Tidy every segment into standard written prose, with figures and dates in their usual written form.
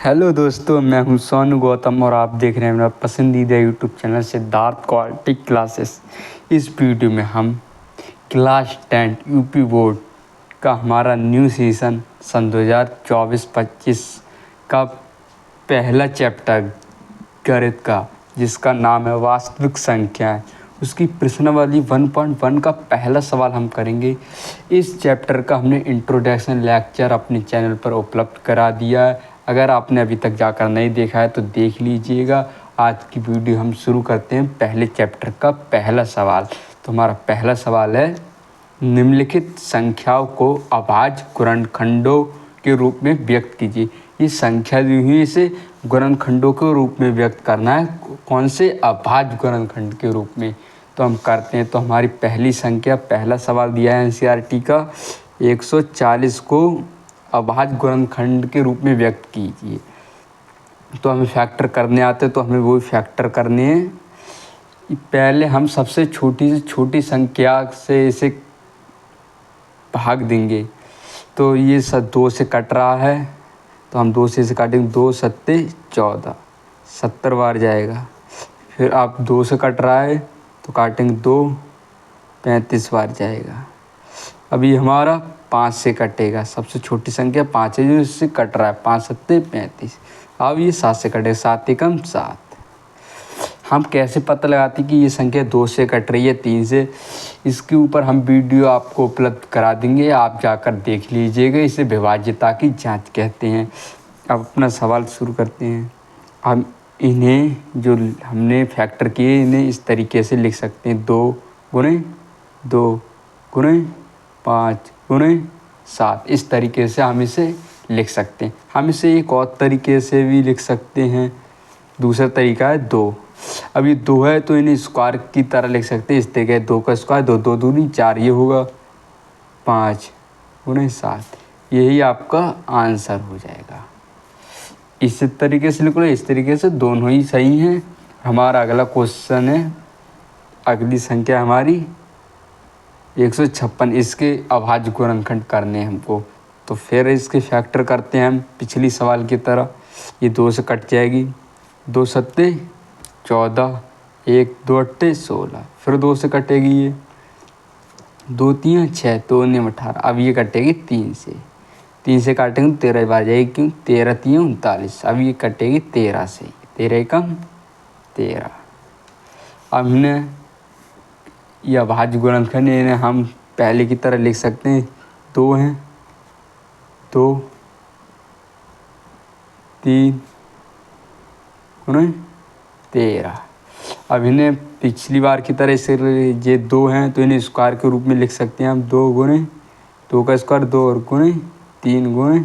Hello दोस्तों, मैं हूं सोनू गौतम और आप देख रहे हैं मेरा पसंदीदा YouTube channel Siddharth quality classes. इस वीडियो में हम क्लास 10 यूपी बोर्ड का हमारा न्यू सीज़न सन 2024-25 का पहला चैप्टर गणित का, जिसका नाम है वास्तविक संख्याएं, उसकी प्रश्नावली 1.1 का पहला सवाल हम करेंगे। इस चैप्टर का हमने इंट्रोडक्शन लेक्चर अपने चैनल पर उपलब्ध करा दिया है। अगर आपने अभी तक जाकर नहीं देखा है तो देख लीजिएगा। आज की वीडियो हम शुरू करते हैं पहले चैप्टर का पहला सवाल। तो हमारा पहला सवाल है, निम्नलिखित संख्याओं को अभाज्य गुणनखंडों के रूप में व्यक्त कीजिए। ये संख्या दी हुई, इसे गुणनखंडों के रूप में व्यक्त करना है। कौन से? अभाज्य गुणनखंड के रूप में। तो हम करते हैं। तो हमारी पहली संख्या, पहला सवाल दिया है एनसीईआरटी का, 140 को अभाज्य गुणनखंड के रूप में व्यक्त कीजिए। तो हमें फैक्टर करने आते, तो हमें वो फैक्टर करने हैं। पहले हम सबसे छोटी से छोटी संख्या से इसे भाग देंगे। तो ये 2 से कट रहा है, तो हम 2 से इसे काटेंगे। 2 सत्ते 14, 70 बार जाएगा। फिर आप 2 से कट रहा है तो काटेंगे 2, 35 बार जाएगा। अभी हमारा 5 से कटेगा। सबसे छोटी संख्या 5 है जो इससे कट रहा है। 5 सत्ते 35। अब ये 7 से कटेगा। 7 एकम 7। हम कैसे पता लगाते कि ये संख्या 2 से कट रही है, 3 से? इसके ऊपर हम वीडियो आपको उपलब्ध करा देंगे, आप जाकर देख लीजिएगा। इसे विभाज्यता की जांच कहते हैं। अब अपना सवाल शुरू करते हैं। हम इन्हें जो हमने फैक्टर किए, इन्हें इस तरीके से लिख सकते हैं। 2 गुणे 2 गुणे 5 गुणे 7। इस तरीके से हम इसे लिख सकते हैं। हम इसे एक और तरीके से भी लिख सकते हैं। दूसरा तरीका है 2। अब ये 2 है तो इन्हें स्क्वायर की तरह लिख सकते हैं। इस तरीके 2 का स्क्वायर 2, 2 दूनी 4, ये होगा 5 गुणे 7। यही आपका आंसर हो जाएगा। इस तरीके से लिख लो, इस तरीके से, दोनों ही सही हैं। हमारा अगला क्वेश्चन है, अगली संख्या हमारी 156। इसके अभाज्य गुणनखंड करने हैं हमको। तो फिर इसके फैक्टर करते हैं हम पिछली सवाल की तरह। ये 2 से कट जाएगी। 2 सत्ते 14, 1 2 अट्ठे 16। फिर 2 से कटेगी ये। 2 3 6, 2 9 18। अब ये कटेगी 3 से। 3 से काटेंगे 13 बार जाएगी। क्यों? 13 3 39। अब ये कटेगी 13 से। 13 एकम 13। अब हमने ये अभाज्य गुणनखंड, इन्हें हम पहले की तरह लिख सकते हैं। 2 हैं, 2 3 गुणे 13। अब इन्हें पिछली बार की तरह से, ये 2 हैं तो इन्हें स्क्वायर के रूप में लिख सकते हैं हम। 2 गुणे 2 का स्क्वायर 2 और गुणे 3 गुणे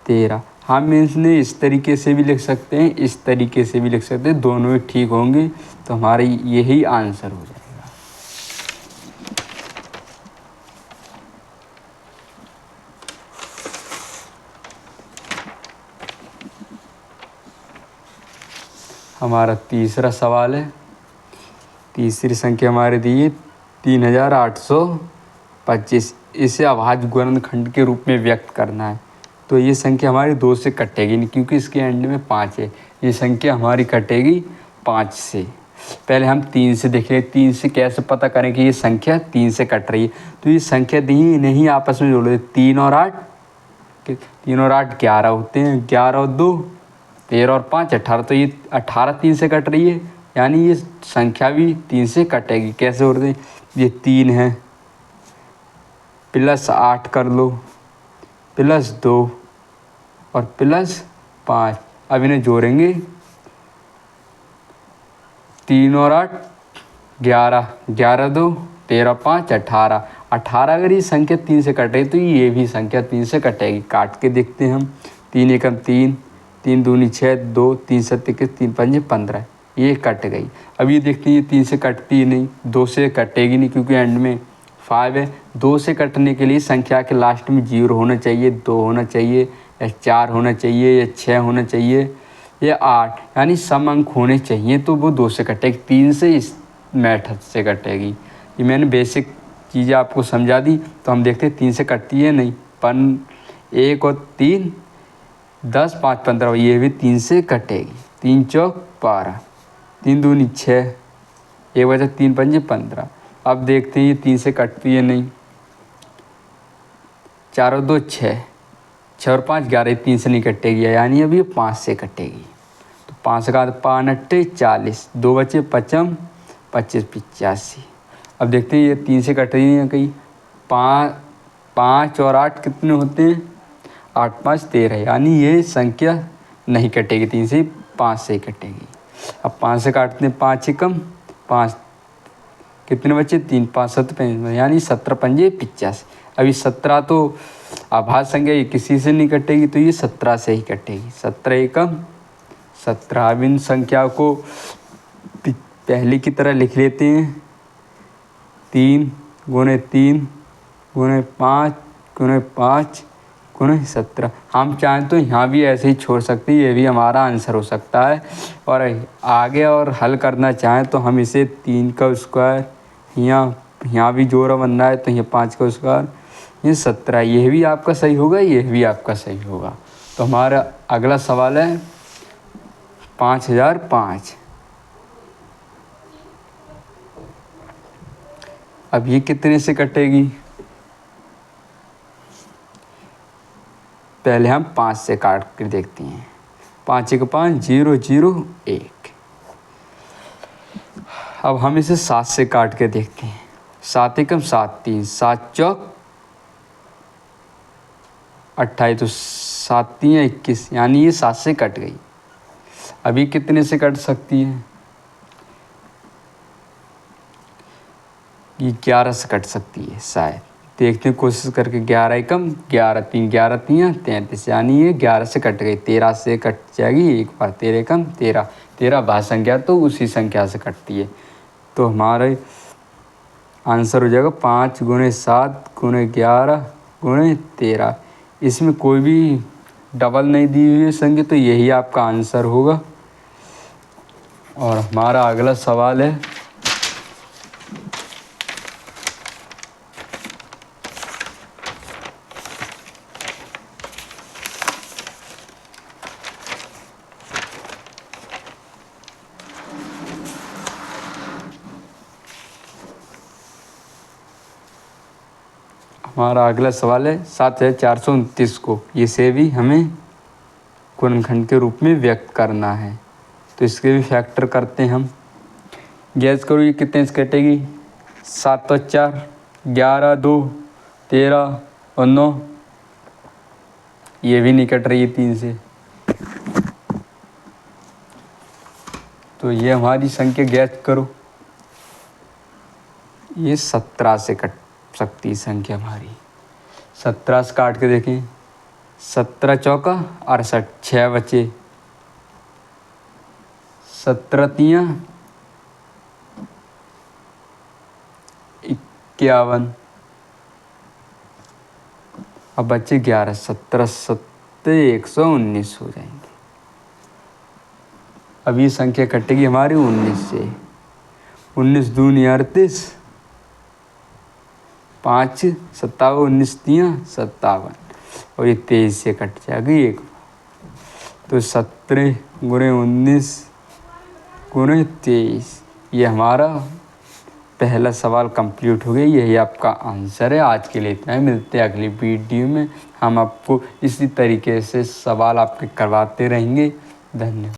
13। हम इन्हें इस तरीके से भी लिख सकते हैं, इस तरीके से भी लिख सकते हैं। दोनों ही ठीक होंगे। तो हमारा यही आंसर हो जाएगा। हमारा तीसरा सवाल है। तीसरी संख्या हमारी दी है 3825। इसे अभाज्य गुणनखंड के रूप में व्यक्त करना है। तो ये संख्या हमारी 2 से कटेगी नहीं, क्योंकि इसके एंड में 5 है। ये संख्या हमारी कटेगी 5 से। पहले हम 3 से देखें। 3 से कैसे पता करें कि ये संख्या 3 से कट रही है? तो ये संख्या दी नहीं, आपस में जोड़ दे। 3 और 8, 3 और 8 11 होते हैं। 11 और 2 13 और 5 18। तो ये 18 3 से कट रही है, यानी ये संख्या भी 3 से कटेगी। कैसे जोड़ दें? ये 3 है, प्लस 8 कर लो, प्लस 2 और प्लस 5। अब इन्हें जोड़ेंगे। 3 और 8 11, 11 2 13 5 18। 18 अगर ये संख्या 3 से कटे तो ये भी संख्या 3 से कटेगी। काट के देखते हैं हम। 3 एकम 3, 3 दूनी 6, 2 3 सत्ते 3 पंजे 15। ये कट गई। अब ये देखते हैं, ये 3 से कटती ही नहीं, 2 से कटेगी नहीं, क्योंकि एंड में 5 है। 2 से कटने के लिए संख्या के लास्ट में 0 होना चाहिए, 2 होना चाहिए, या 4 होना चाहिए, या 6 होना चाहिए, या 8, यानी सम अंक होने चाहिए। तो वो 2 से कटेगी। 3 से इस मेथड से कटेगी। ये मैंने बेसिक चीज़ें आपको समझा दी। तो हम देखते हैं 3 से कटती है नहीं। 1 और 3 10 5 15, ये भी 3 से कटेगी। 3 चौक 12, 3 दूनी 6, 1 बचा 3 पंजे 15। अब देखते हैं ये 3 से कटती है नहीं। 4 और 2 6, 6 और 5 11, 3 से नहीं कटेगी, यानी अभी ये 5 से कटेगी। तो 5 का 5 अट्ठे 40, 2 बचे 55 25 85। अब देखते हैं ये 3 से कट रही है कहीं। 5 और 8 कितने होते हैं? 8 5 13, यानी ये संख्या नहीं कटेगी 3 से, 5 से ही कटेगी। अब 5 से काटते हैं, 5 एकम 5, कितने बचे? 3 5 7 5, यानी 17 पंजे 85। अभी 17 तो आभाज्य संख्या, ये किसी से नहीं कटेगी, तो ये 17 से ही कटेगी। 17 एकम 17। अब इन संख्या को पहले की तरह लिख लेते हैं। 3 गुणे 3 गुणे 5 गुणे 5 गुणे 17। हम चाहें तो यहाँ भी ऐसे ही छोड़ सकते हैं, ये भी हमारा आंसर हो सकता है। और आगे और हल करना चाहें तो हम इसे 3 का स्क्वायर, यहाँ भी जोड़ा बन रहा है तो ये 5 का स्क्वायर, ये 17, यह भी आपका सही होगा, यह भी आपका सही होगा। तो हमारा अगला सवाल है 5005। अब ये कितने से कटेगी? पहले हम 5 से काट कर देखते हैं। 5 1 5 0 0 1। अब हम इसे 7 से काट के देखते हैं। 7 एकम 7 3, 7 चौक 28, तो 7 3 21, यानी ये 7 से कट गई। अभी कितने से कट सकती है? ये 11 से कट सकती है शायद, देखते हैं कोशिश करके। 11 एकम 11 3, 11 3 33, यानी ये 11 से कट गई। 13 से कट जाएगी एक बार। 13 एकम 13, 13 भाज्य संख्या तो उसी संख्या से कटती है। तो हमारे आंसर हो जाएगा 5 गुणे 7 गुणे 11 गुणे 13। इसमें कोई भी डबल नहीं दी हुई है संख्या, तो यही आपका आंसर होगा। और हमारा अगला सवाल है 7429 को इसे भी हमें गुणनखंड के रूप में व्यक्त करना है, तो इसके भी फैक्टर करते हैं हम। गैस करो ये कितने से कटेगी? 7 और 4 11 2 13 और 9, ये भी नहीं कट रही है 3 से। तो ये हमारी संख्या गैस करो, ये 17 से कट सकती संख्या हमारी। 17 से काट के देखें। 17 चौका 68, 6 बचे। 17 तियाँ 51, अब बचे 11। 17 7 119 हो जाएंगे। अब ये संख्या कटेगी हमारी 19 से। 19 दूनी 38, 5 57 19 तियाँ 57, और ये 23 से कट जाएगी एक। तो 17 गुणे 19 गुणे 23, ये हमारा पहला सवाल कंप्लीट हो गया। यही आपका आंसर है। आज के लिए इतना ही, मिलते हैं अगली वीडियो में। हम आपको इसी तरीके से सवाल आपके करवाते रहेंगे। धन्यवाद।